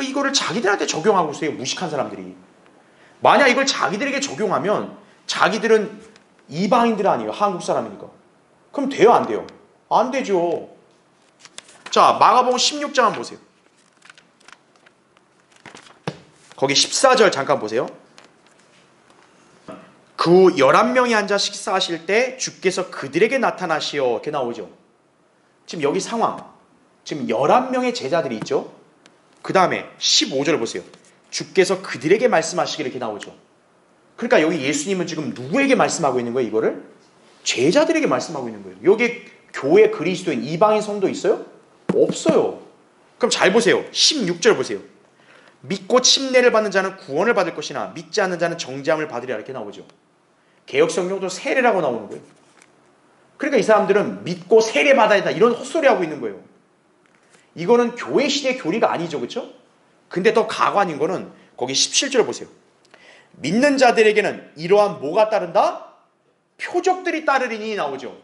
Speaker 1: 이거를 자기들한테 적용하고 있어요. 무식한 사람들이. 만약 이걸 자기들에게 적용하면 자기들은 이방인들 아니에요. 한국 사람이니까. 그럼 돼요? 안 돼요? 안 되죠. 자, 마가복음 16장 한번 보세요. 거기 14절 잠깐 보세요. 그 11명이 앉아 식사하실 때 주께서 그들에게 나타나시어 이렇게 나오죠. 지금 여기 상황. 지금 11명의 제자들이 있죠. 그 다음에 15절 보세요. 주께서 그들에게 말씀하시기를 이렇게 나오죠. 그러니까 여기 예수님은 지금 누구에게 말씀하고 있는 거예요? 이거를? 제자들에게 말씀하고 있는 거예요. 여기 교회 그리스도인 이방인 성도 있어요? 없어요. 그럼 잘 보세요. 16절 보세요. 믿고 침례를 받는 자는 구원을 받을 것이나 믿지 않는 자는 정죄함을 받으리라 이렇게 나오죠. 개역성경도 세례라고 나오는 거예요. 그러니까 이 사람들은 믿고 세례 받아야 된다 이런 헛소리 하고 있는 거예요. 이거는 교회 시대 교리가 아니죠. 그렇죠? 근데 더 가관인 거는 거기 17절 보세요. 믿는 자들에게는 이러한 뭐가 따른다? 표적들이 따르리니 나오죠.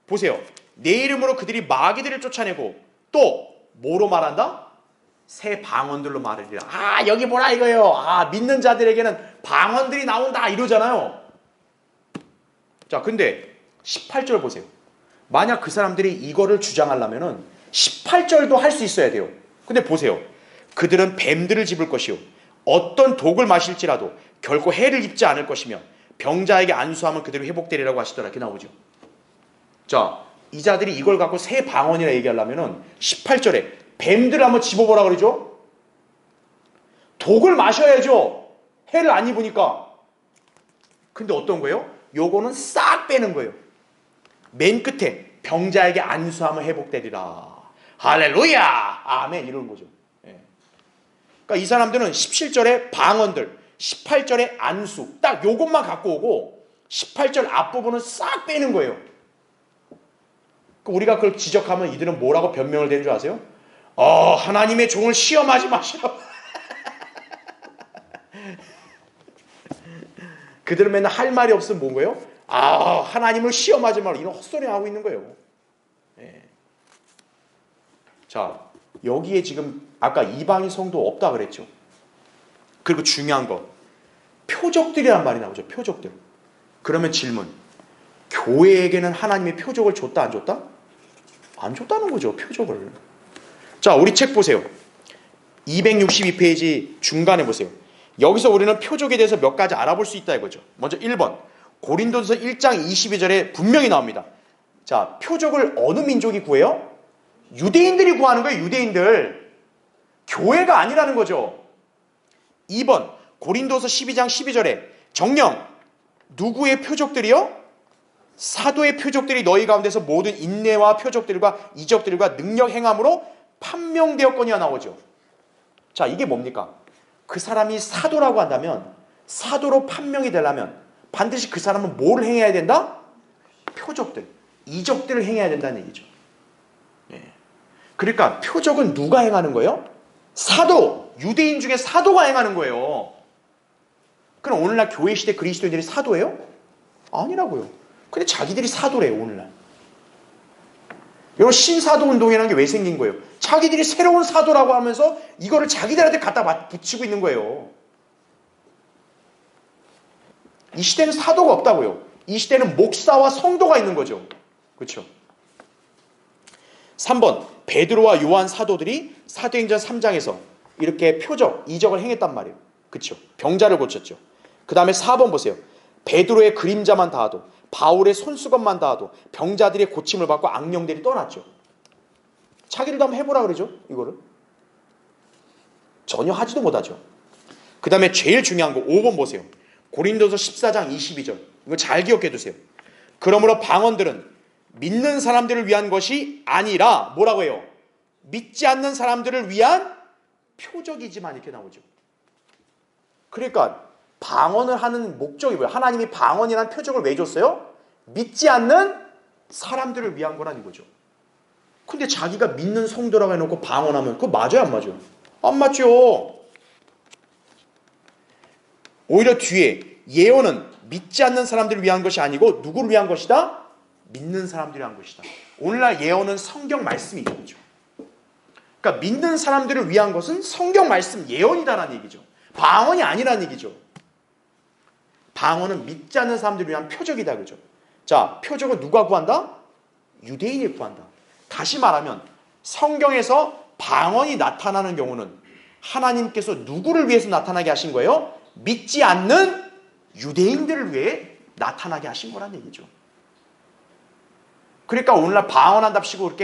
Speaker 1: 보세요. 내 이름으로 그들이 마귀들을 쫓아내고 또 뭐로 말한다? 새 방언들로 말하리라. 여기 뭐라 이거예요. 믿는 자들에게는 방언들이 나온다 이러잖아요. 자, 근데 18절 보세요. 만약 그 사람들이 이거를 주장하려면은 18절도 할 수 있어야 돼요. 근데 보세요. 그들은 뱀들을 집을 것이요 어떤 독을 마실지라도 결코 해를 입지 않을 것이며 병자에게 안수하면 그들이 회복되리라고 하시더라. 이렇게 나오죠. 자, 이 자들이 이걸 갖고 새 방언이라 얘기하려면은 18절에 뱀들을 한번 집어보라 그러죠. 독을 마셔야죠. 해를 안 입으니까. 근데 어떤 거예요? 요거는 싹 빼는 거예요. 맨 끝에 병자에게 안수하면 회복되리라. 할렐루야! 아멘! 이러는 거죠. 그러니까 이 사람들은 17절에 방언들, 18절에 안수, 딱 요것만 갖고 오고 18절 앞부분은 싹 빼는 거예요. 우리가 그걸 지적하면 이들은 뭐라고 변명을 대는 줄 아세요? 하나님의 종을 시험하지 마시라. 그들은 맨날 할 말이 없으면 뭔 거예요? 하나님을 시험하지 마라. 이런 헛소리 하고 있는 거예요. 자, 여기에 지금 아까 이방인 성도 없다 그랬죠. 그리고 중요한 거 표적들이란 말이 나오죠. 표적들. 그러면 질문. 교회에게는 하나님이 표적을 줬다 안 줬다? 안 줬다는 거죠. 표적을. 자, 우리 책 보세요. 262페이지 중간에 보세요. 여기서 우리는 표적에 대해서 몇 가지 알아볼 수 있다 이거죠. 먼저 1번. 고린도서 1장 22절에 분명히 나옵니다. 자, 표적을 어느 민족이 구해요? 유대인들이 구하는 거예요. 유대인들. 교회가 아니라는 거죠. 2번. 고린도서 12장 12절에 정령 누구의 표적들이요? 사도의 표적들이 너희 가운데서 모든 인내와 표적들과 이적들과 능력 행함으로 판명되었거니와 나오죠. 자, 이게 뭡니까? 그 사람이 사도라고 한다면, 사도로 판명이 되려면 반드시 그 사람은 뭘 행해야 된다? 표적들, 이적들을 행해야 된다는 얘기죠. 예. 그러니까 표적은 누가 행하는 거예요? 사도, 유대인 중에 사도가 행하는 거예요. 그럼 오늘날 교회 시대 그리스도인들이 사도예요? 아니라고요. 근데 자기들이 사도래요, 오늘날. 여러분, 신사도 운동이라는 게 왜 생긴 거예요? 자기들이 새로운 사도라고 하면서 이거를 자기들한테 갖다 붙이고 있는 거예요. 이 시대는 사도가 없다고요. 이 시대는 목사와 성도가 있는 거죠. 그렇죠? 3번, 베드로와 요한 사도들이 사도행전 3장에서 이렇게 표적, 이적을 행했단 말이에요. 그렇죠? 병자를 고쳤죠. 그 다음에 4번 보세요. 베드로의 그림자만 닿아도, 바울의 손수건만 닿아도 병자들의 고침을 받고 악령들이 떠났죠. 자기들도 한번 해보라 그러죠. 이거를 전혀 하지도 못하죠. 그 다음에 제일 중요한 거 5번 보세요. 고린도서 14장 22절. 이거 잘 기억해 두세요. 그러므로 방언들은 믿는 사람들을 위한 것이 아니라 뭐라고 해요? 믿지 않는 사람들을 위한 표적이지만, 이렇게 나오죠. 그러니까 방언을 하는 목적이 뭐예요? 하나님이 방언이라는 표적을 왜 줬어요? 믿지 않는 사람들을 위한 거란 이거죠. 근데 자기가 믿는 성도라고 해놓고 방언하면 그거 맞아요, 안 맞아요? 안 맞죠. 오히려 뒤에 예언은 믿지 않는 사람들을 위한 것이 아니고 누구를 위한 것이다? 믿는 사람들을 위한 것이다. 오늘날 예언은 성경 말씀이죠. 그러니까 믿는 사람들을 위한 것은 성경 말씀 예언이다라는 얘기죠. 방언이 아니라는 얘기죠. 방언은 믿지 않는 사람들을 위한 표적이다, 그죠? 자, 표적을 누가 구한다? 유대인이 구한다. 다시 말하면 성경에서 방언이 나타나는 경우는 하나님께서 누구를 위해서 나타나게 하신 거예요? 믿지 않는 유대인들을 위해 나타나게 하신 거란 얘기죠. 그러니까 오늘날 방언한답시고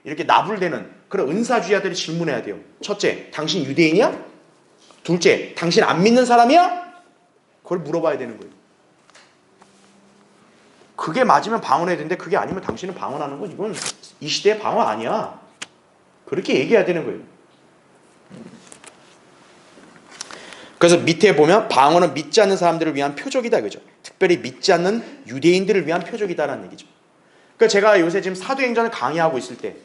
Speaker 1: 이렇게 나불대는 그런 은사주의자들이 질문해야 돼요. 첫째, 당신 유대인이야? 둘째, 당신 안 믿는 사람이야? 그걸 물어봐야 되는 거예요. 그게 맞으면 방언해야 되는데 그게 아니면 당신은 방언하는 건 이건 이 시대의 방언 아니야. 그렇게 얘기해야 되는 거예요. 그래서 밑에 보면 방언은 믿지 않는 사람들을 위한 표적이다, 그죠? 특별히 믿지 않는 유대인들을 위한 표적이다라는 얘기죠. 그러니까 제가 요새 지금 사도행전을 강의하고 있을 때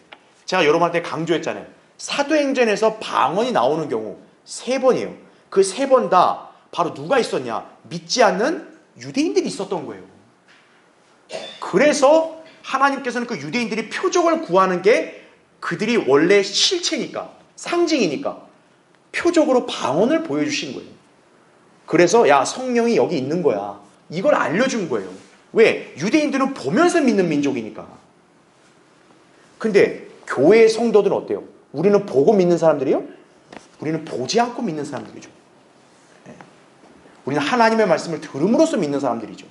Speaker 1: 제가 여러분한테 강조했잖아요. 사도행전에서 방언이 나오는 경우 3번이에요. 그 3번 다 바로 누가 있었냐? 믿지 않는 유대인들이 있었던 거예요. 그래서 하나님께서는 그 유대인들이 표적을 구하는 게 그들이 원래 실체니까, 상징이니까 표적으로 방언을 보여주신 거예요. 그래서 야, 성령이 여기 있는 거야. 이걸 알려준 거예요. 왜? 유대인들은 보면서 믿는 민족이니까. 근데 교회의 성도들은 어때요? 우리는 보고 믿는 사람들이요? 우리는 보지 않고 믿는 사람들이죠. 우리는 하나님의 말씀을 들음으로써 믿는 사람들이죠.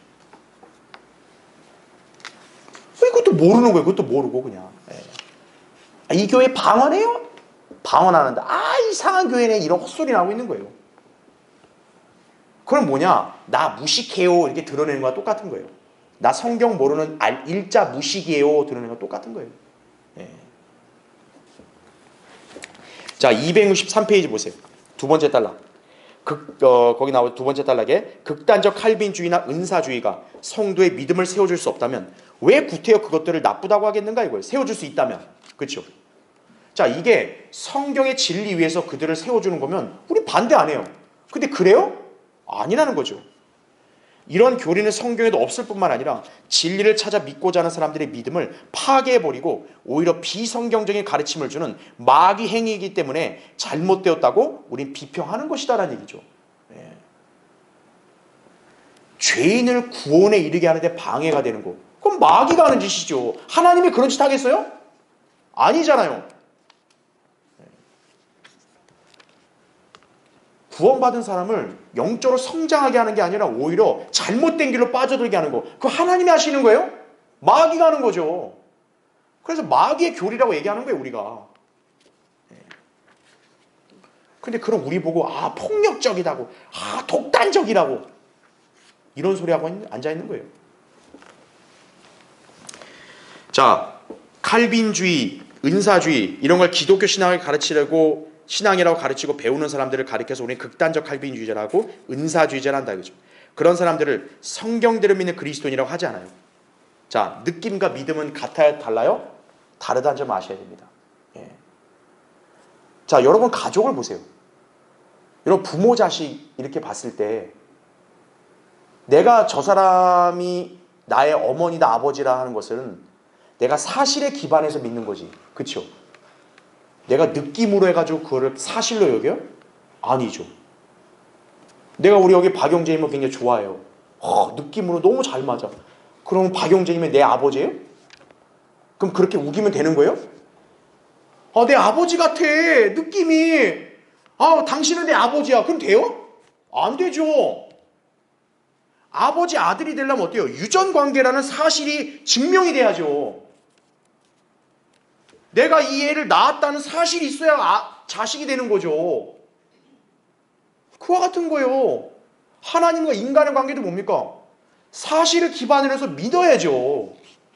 Speaker 1: 그것도 모르는 거예요. 그것도 모르고 그냥. 이 교회 방언해요? 방언하는데 이상한 교회네, 이런 헛소리 나오고 있는 거예요. 그럼 뭐냐? 나 무식해요 이렇게 드러내는 거와 똑같은 거예요. 나 성경 모르는 일자 무식이에요 드러내는 거와 똑같은 거예요. 자, 263페이지 보세요. 두 번째 단락. 거기 나오는 두 번째 단락에 극단적 칼빈주의나 은사주의가 성도의 믿음을 세워줄 수 없다면 왜 구태여 그것들을 나쁘다고 하겠는가 이거예요. 세워줄 수 있다면. 그렇죠? 자, 이게 성경의 진리 위에서 그들을 세워주는 거면 우리 반대 안 해요. 근데 그래요? 아니라는 거죠. 이런 교리는 성경에도 없을 뿐만 아니라 진리를 찾아 믿고자 하는 사람들의 믿음을 파괴해버리고 오히려 비성경적인 가르침을 주는 마귀 행위이기 때문에 잘못되었다고 우린 비평하는 것이다라는 얘기죠. 죄인을 구원에 이르게 하는데 방해가 되는 거. 그럼 마귀가 하는 짓이죠. 하나님이 그런 짓 하겠어요? 아니잖아요. 구원받은 사람을 영적으로 성장하게 하는 게 아니라 오히려 잘못된 길로 빠져들게 하는 거. 그거 하나님이 하시는 거예요? 마귀가 하는 거죠. 그래서 마귀의 교리라고 얘기하는 거예요, 우리가. 근데 그럼 우리 보고 폭력적이라고, 독단적이라고 이런 소리하고 앉아있는 거예요. 자, 칼빈주의, 은사주의 이런 걸 기독교 신앙을 가르치려고 신앙이라고 가르치고 배우는 사람들을 가리켜서 우리는 극단적 칼빈주의자라고 은사주의자를 한다 이거죠. 그런 사람들을 성경대로 믿는 그리스도인이라고 하지 않아요. 자, 느낌과 믿음은 같아요, 달라요? 다르다는 점 아셔야 됩니다. 자, 여러분 가족을 보세요. 여러분 부모 자식 이렇게 봤을 때 내가 저 사람이 나의 어머니다 아버지라 하는 것은 내가 사실에 기반해서 믿는 거지. 그렇죠? 내가 느낌으로 해가지고 그거를 사실로 여겨요? 아니죠. 내가 우리 여기 박영재님을 굉장히 좋아해요. 느낌으로 너무 잘 맞아. 그럼 박영재님이 내 아버지예요? 그럼 그렇게 우기면 되는 거예요? 내 아버지 같아. 느낌이. 당신은 내 아버지야. 그럼 돼요? 안 되죠. 아버지 아들이 되려면 어때요? 유전관계라는 사실이 증명이 돼야죠. 내가 이 애를 낳았다는 사실이 있어야 자식이 되는 거죠. 그와 같은 거예요. 하나님과 인간의 관계도 뭡니까? 사실을 기반으로 해서 믿어야죠.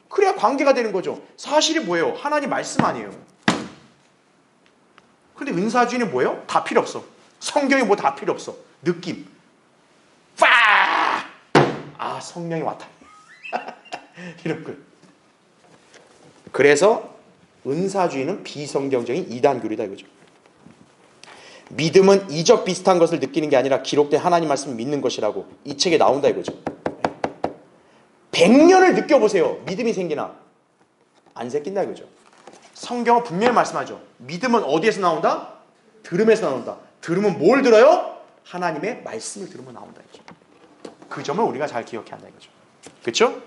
Speaker 1: 그래야 관계가 되는 거죠. 사실이 뭐예요? 하나님 말씀 아니에요. 근데 은사주의는 뭐예요? 다 필요 없어. 성경이 뭐 다 필요 없어. 느낌. 성령이 왔다. 이런 거. 그래서 은사주의는 비성경적인 이단교리다 이거죠. 믿음은 이적 비슷한 것을 느끼는 게 아니라 기록된 하나님 말씀을 믿는 것이라고 이 책에 나온다 이거죠. 100년을 느껴보세요. 믿음이 생기나? 안 생긴다 이거죠. 성경은 분명히 말씀하죠. 믿음은 어디에서 나온다? 들음에서 나온다. 들으면 뭘 들어요? 하나님의 말씀을 들으면 나온다 이거죠. 그 점을 우리가 잘 기억해야 한다 이거죠. 그렇죠?